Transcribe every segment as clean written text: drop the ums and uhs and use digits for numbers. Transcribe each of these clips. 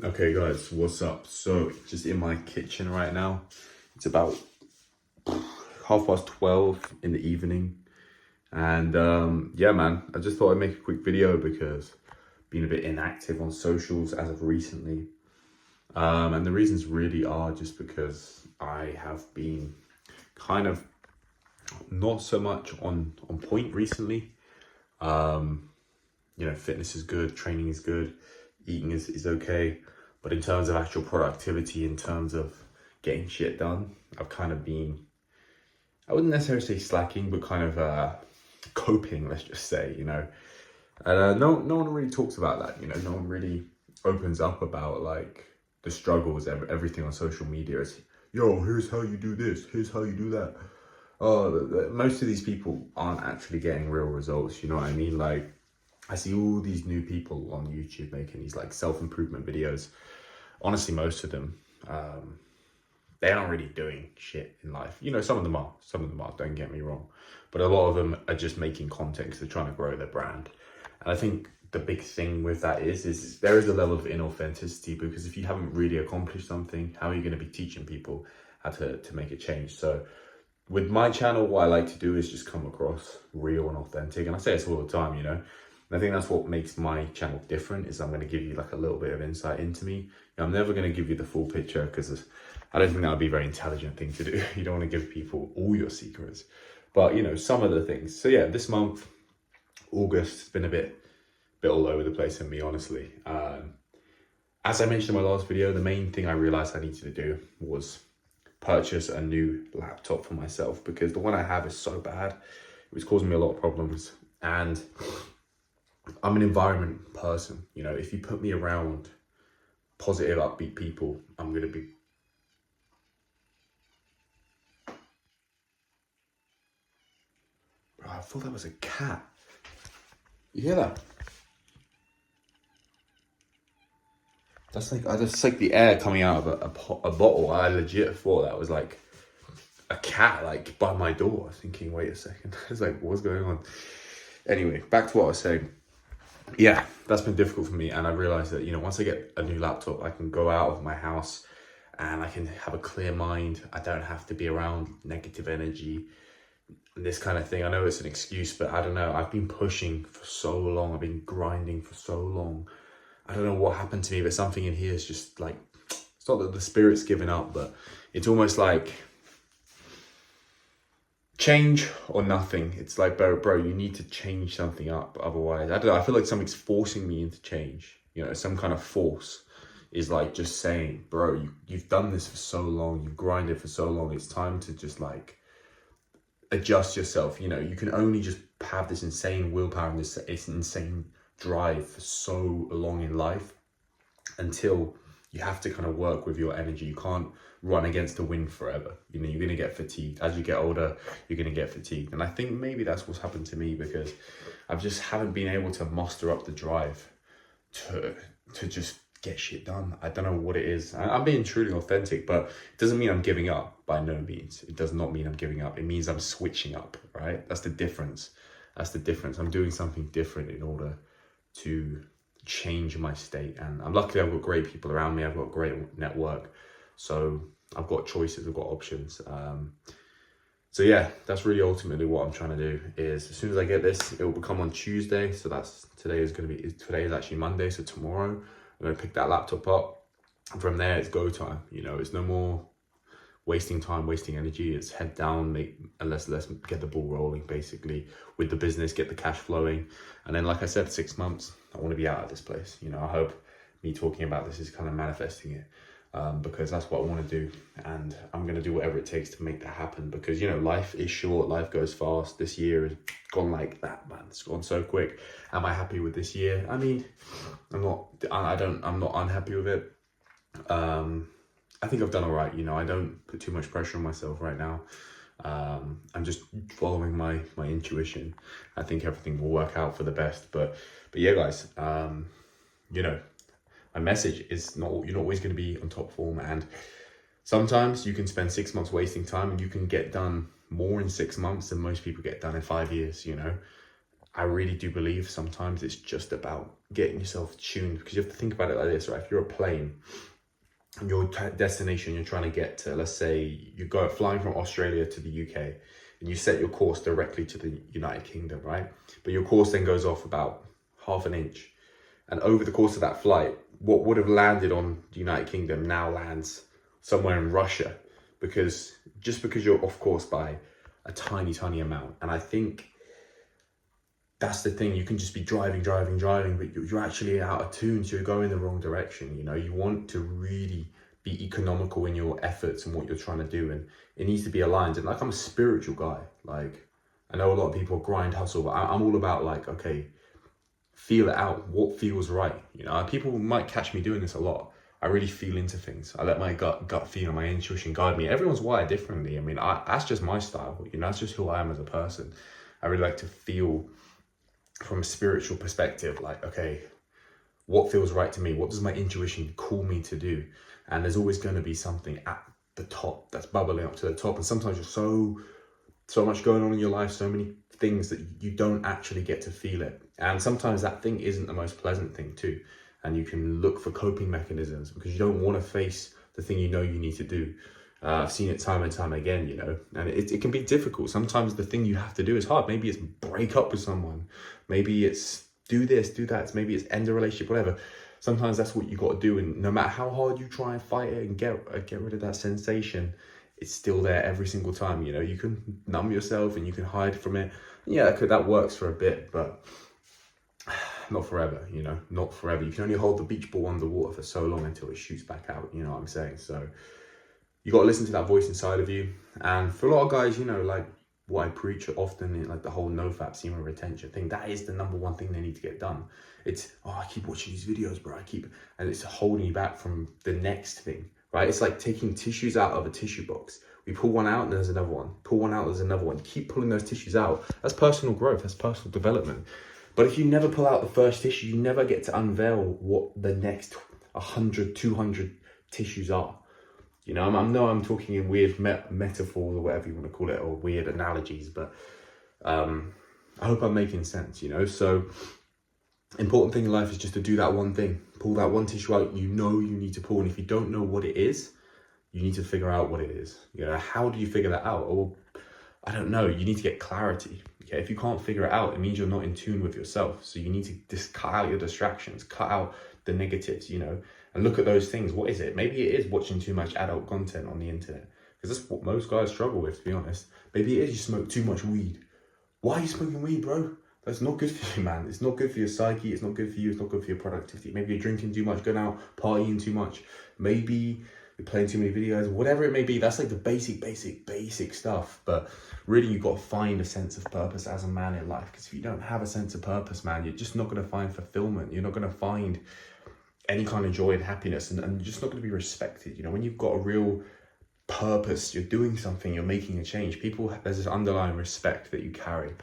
Okay guys, what's up? So just in my kitchen right now. It's about 12:30 in the evening. And yeah man, I just thought I'd make a quick video because I've been a bit inactive on socials as of recently. And the reasons really are just because I have been kind of not so much on point recently. Fitness is good, training is good, eating is okay. But in terms of actual productivity, in terms of getting shit done, I've kind of been, I wouldn't necessarily say slacking, but kind of coping, let's just say, And no one really talks about that, no one really opens up about like the struggles, everything on social media is, yo, here's how you do this, here's how you do that. Most of these people aren't actually getting real results, you know what I mean? Like, I see all these new people on YouTube making these like self-improvement videos. Honestly, most of them, they aren't really doing shit in life. Some of them are, don't get me wrong. But a lot of them are just making content because they're trying to grow their brand. And I think the big thing with that is there is a level of inauthenticity, because if you haven't really accomplished something, how are you going to be teaching people how to make a change? So with my channel, what I like to do is just come across real and authentic. And I say this all the time, And I think that's what makes my channel different, is I'm going to give you like a little bit of insight into me. I'm never going to give you the full picture, because I don't think that would be a very intelligent thing to do. You don't want to give people all your secrets, but some of the things. So yeah, this month, August, has been a bit all over the place for me, honestly. As I mentioned in my last video, the main thing I realized I needed to do was purchase a new laptop for myself, because the one I have is so bad. It was causing me a lot of problems. And I'm an environment person. If you put me around positive, upbeat people, I'm going to be... Bro, I thought that was a cat. You hear that? That's like the air coming out of a bottle. I legit thought that was like a cat, like by my door. Thinking, wait a second. I was like, what's going on? Anyway, back to what I was saying. Yeah, that's been difficult for me. And I realized that, once I get a new laptop, I can go out of my house and I can have a clear mind. I don't have to be around negative energy and this kind of thing. I know it's an excuse, but I don't know. I've been pushing for so long. I've been grinding for so long. I don't know what happened to me, but something in here is just like, it's not that the spirit's given up, but it's almost like change or nothing. It's like, bro, you need to change something up. Otherwise, I don't know. I feel like something's forcing me into change. Some kind of force is like just saying, bro, you've done this for so long. You've grinded for so long. It's time to just like adjust yourself. You can only just have this insane willpower and this insane drive for so long in life until you have to kind of work with your energy. You can't run against the wind forever. You're going to get fatigued. As you get older, you're going to get fatigued. And I think maybe that's what's happened to me, because I just haven't been able to muster up the drive to just get shit done. I don't know what it is. I'm being truly authentic, but it doesn't mean I'm giving up, by no means. It does not mean I'm giving up. It means I'm switching up, right? That's the difference. I'm doing something different in order to change my state. And I'm lucky I've got great people around me. I've got a great network. So I've got choices, I've got options. So yeah, that's really ultimately what I'm trying to do. Is as soon as I get this, it will become on Tuesday. So today is actually Monday. So tomorrow I'm going to pick that laptop up. And from there, it's go time. It's no more wasting time, wasting energy. It's head down, let's get the ball rolling, basically, with the business, get the cash flowing. And then, like I said, 6 months, I want to be out of this place. I hope me talking about this is kind of manifesting it, because that's what I want to do. And I'm going to do whatever it takes to make that happen, because, life is short, life goes fast. This year has gone like that, man. It's gone so quick. Am I happy with this year? I mean, I'm not unhappy with it. I think I've done all right. I don't put too much pressure on myself right now. I'm just following my intuition. I think everything will work out for the best. But yeah, guys, my message is you're not always going to be on top form. And sometimes you can spend 6 months wasting time, and you can get done more in 6 months than most people get done in 5 years, I really do believe sometimes it's just about getting yourself tuned, because you have to think about it like this, right? If you're a plane, and your destination you're trying to get to, let's say you go flying from Australia to the UK, and you set your course directly to the United Kingdom, right? But your course then goes off about half an inch. And over the course of that flight, what would have landed on the United Kingdom now lands somewhere in Russia, because you're off course by a tiny, tiny amount. And I think that's the thing. You can just be driving, but you're actually out of tune, so you're going the wrong direction. You know, you want to really be economical in your efforts and what you're trying to do, and it needs to be aligned. And like, I'm a spiritual guy. Like, I know a lot of people grind, hustle, but I'm all about like, okay, feel it out. What feels right? You know, people might catch me doing this a lot. I really feel into things. I let my gut feel, my intuition guide me. Everyone's wired differently. I mean, that's just my style. You know, that's just who I am as a person. I really like to feel from a spiritual perspective, like, okay, what feels right to me? What does my intuition call me to do? And there's always going to be something at the top that's bubbling up to the top. And sometimes you're so much going on in your life, so many things that you don't actually get to feel it. And sometimes that thing isn't the most pleasant thing too. And you can look for coping mechanisms because you don't want to face the thing you know you need to do. I've seen it time and time again, you know, and it can be difficult. Sometimes the thing you have to do is hard. Maybe it's break up with someone. Maybe it's do this, do that. Maybe it's end a relationship, whatever. Sometimes that's what you got to do. And no matter how hard you try and fight it and get rid of that sensation, it's still there every single time. You know, you can numb yourself and you can hide from it. Yeah, that works for a bit, but not forever, you know, not forever. You can only hold the beach ball underwater for so long until it shoots back out. You know what I'm saying? So you got to listen to that voice inside of you. And for a lot of guys, you know, like what I preach often, like the whole no-fap semen retention thing, that is the number one thing they need to get done. It's, oh, I keep watching these videos, bro. And it's holding you back from the next thing, right? It's like taking tissues out of a tissue box. We pull one out and there's another one. Pull one out, there's another one. You keep pulling those tissues out. That's personal growth. That's personal development. But if you never pull out the first tissue, you never get to unveil what the next 100, 200 tissues are. You know, I'm talking in weird metaphors or whatever you want to call it, or weird analogies, but I hope I'm making sense, you know. So important thing in life is just to do that one thing. Pull that one tissue out you know you need to pull. And if you don't know what it is, you need to figure out what it is. You know, how do you figure that out? Or I don't know, you need to get clarity. Okay, if you can't figure it out, it means you're not in tune with yourself. So you need to just cut out your distractions, cut out the negatives, you know, and look at those things. What is it? Maybe it is watching too much adult content on the internet, because that's what most guys struggle with, to be honest. Maybe it is you smoke too much weed. Why are you smoking weed, bro? That's not good for you, man. It's not good for your psyche. It's not good for you. It's not good for your productivity. Maybe you're drinking too much, going out, partying too much. Maybe you're playing too many videos, whatever it may be. That's like the basic stuff. But really, you've got to find a sense of purpose as a man in life. Because if you don't have a sense of purpose, man, you're just not going to find fulfillment. You're not going to find any kind of joy and happiness, and you're just not going to be respected. You know, when you've got a real purpose, you're doing something, you're making a change. There's this underlying respect that you carry.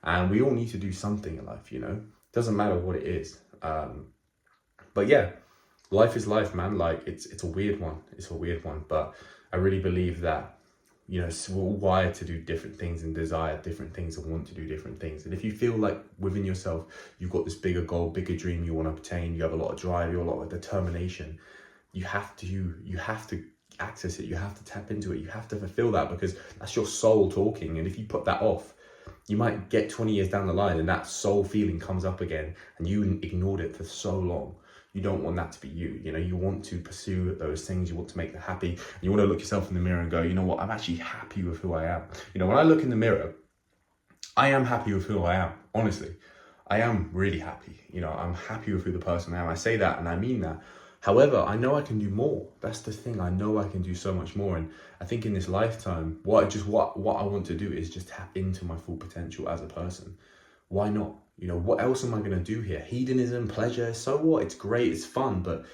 And we all need to do something in life, you know. Doesn't matter what it is. But yeah, life is life, man. Like, it's a weird one. It's a weird one. But I really believe that, you know, we're all wired to do different things and desire different things and want to do different things. And if you feel like within yourself, you've got this bigger goal, bigger dream you want to obtain, you have a lot of drive, you have a lot of determination, you have to access it. You have to tap into it. You have to fulfill that, because that's your soul talking. And if you put that off, you might get 20 years down the line and that soul feeling comes up again and you ignored it for so long. You don't want that to be you. You know, you want to pursue those things. You want to make them happy. You want to look yourself in the mirror and go, you know what? I'm actually happy with who I am. You know, when I look in the mirror, I am happy with who I am. Honestly, I am really happy. You know, I'm happy with who the person I am. I say that and I mean that. However, I know I can do more. That's the thing. I know I can do so much more. And I think in this lifetime, what I want to do is just tap into my full potential as a person. Why not? You know, what else am I going to do here? Hedonism, pleasure, so what? It's great, it's fun. But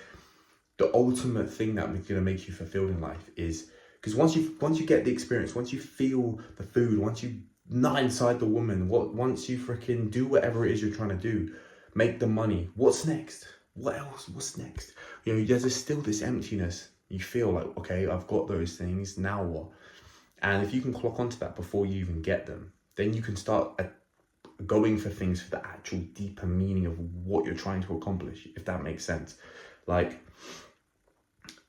the ultimate thing that is going to make you fulfilled in life is, because once you get the experience, once you feel the food, once you nut inside the woman, once you freaking do whatever it is you're trying to do, make the money, what's next? What else? What's next? You know, there's still this emptiness. You feel like, okay, I've got those things, now what? And if you can clock onto that before you even get them, then you can start going for things for the actual deeper meaning of what you're trying to accomplish, if that makes sense. Like,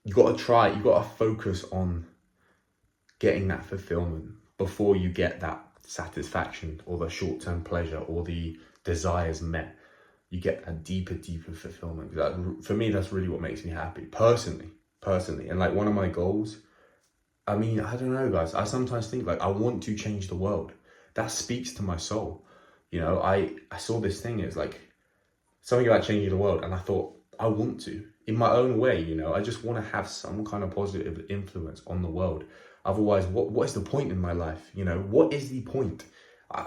you got to focus on getting that fulfillment before you get that satisfaction or the short-term pleasure or the desires met. You get a deeper fulfillment. For me, that's really what makes me happy, personally. And like, one of my goals, I mean, I don't know, guys, I sometimes think like, I want to change the world. That speaks to my soul. You know, I saw this thing, it's like something about changing the world, and I thought, I want to, in my own way, you know, I just want to have some kind of positive influence on the world. Otherwise, what is the point in my life? You know, what is the point?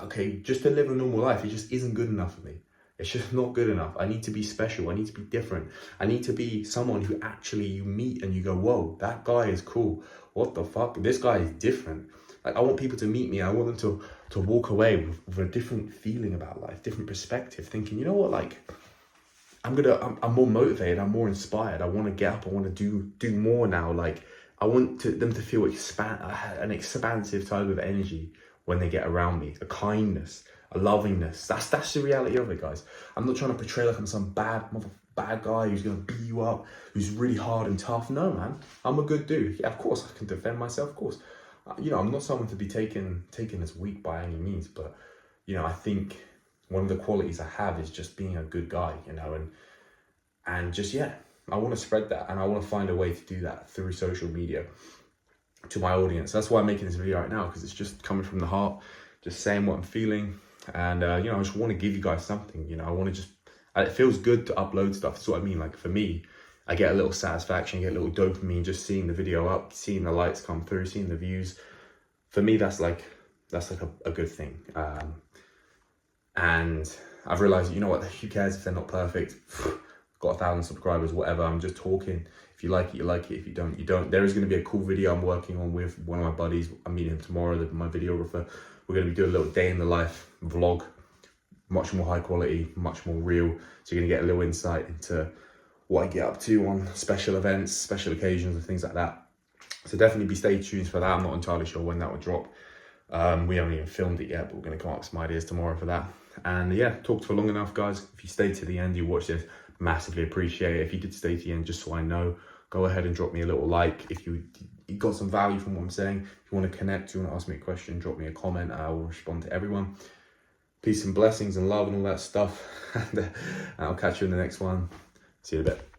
Okay, just to live a normal life, it just isn't good enough for me. It's just not good enough. I need to be special. I need to be different. I need to be someone who actually you meet and you go, whoa, that guy is cool. What the fuck? This guy is different. Like, I want people to meet me. I want them to walk away with a different feeling about life, different perspective, thinking, you know what, like, I'm more motivated. I'm more inspired. I want to get up. I want to do more now. Like, I want them to feel an expansive type of energy when they get around me, a kindness, a lovingness. That's the reality of it, guys. I'm not trying to portray like I'm some bad guy who's gonna beat you up, who's really hard and tough. No, man, I'm a good dude. Yeah, of course I can defend myself. Of course, you know, I'm not someone to be taken as weak by any means. But you know, I think one of the qualities I have is just being a good guy. You know, and just, yeah, I want to spread that, and I want to find a way to do that through social media to my audience. That's why I'm making this video right now, because it's just coming from the heart, just saying what I'm feeling. And you know, I just want to give you guys something. You know, I want to just, it feels good to upload stuff. That's what I mean. Like, for me, I get a little satisfaction, get a little dopamine just seeing the video up, seeing the likes come through, seeing the views. For me, that's like a good thing. And I've realized, you know what, who cares if they're not perfect? Got 1,000 subscribers, whatever. I'm just talking. If you like it, you like it. If you don't, you don't. There is going to be a cool video I'm working on with one of my buddies. I'm meeting him tomorrow, my videographer. We're going to be doing a little day in the life vlog, much more high quality, much more real. So you're going to get a little insight into what I get up to on special events, special occasions and things like that. So definitely stay tuned for that. I'm not entirely sure when that will drop. We haven't even filmed it yet, but we're going to come up with some ideas tomorrow for that. And yeah, talked for long enough, guys. If you stay to the end, you watch this, massively appreciate it. If you did stay to the end, just so I know, go ahead and drop me a little like. If you got some value from what I'm saying, if you want to connect, you want to ask me a question, drop me a comment. I will respond to everyone. Peace and blessings and love and all that stuff. And I'll catch you in the next one. See you in a bit.